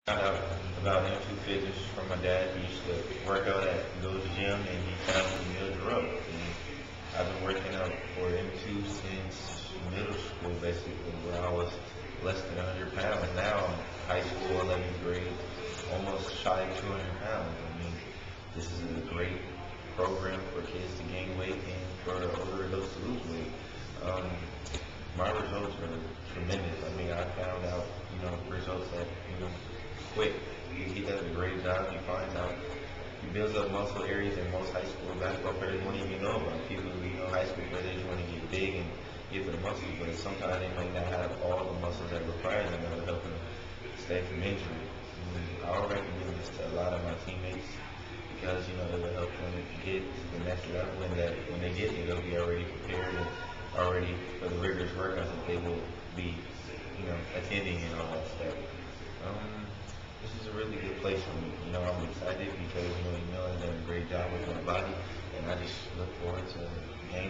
Found out about M2 Fitness from my dad. He used to work out at Gold's Gym, and he found me Mildred Road. And I've been working out for M2 since middle school, basically, where I was less than 100 pounds. Now I'm high school, 11th grade, almost shy of 200 pounds. I mean, this is a great program for kids to gain weight and for older adults to lose weight. Um, my results are tremendous. I mean, I found out, results that, quick. He does a great job. He finds out, he builds up muscle areas that most high school basketball players won't even know about. People, high school players, they just want to get big and get their muscles, but sometimes they might not have all the muscles that require them to help them stay from injury. I would recommend this to a lot of my teammates because, it will help them get to the next level and that when they get there, they'll be already prepared and already for the rigorous workouts that they will be, attending and all that stuff. Um, this is a really good place for me. I'm excited because, Emil has done a great job with my body and I just look forward to gaining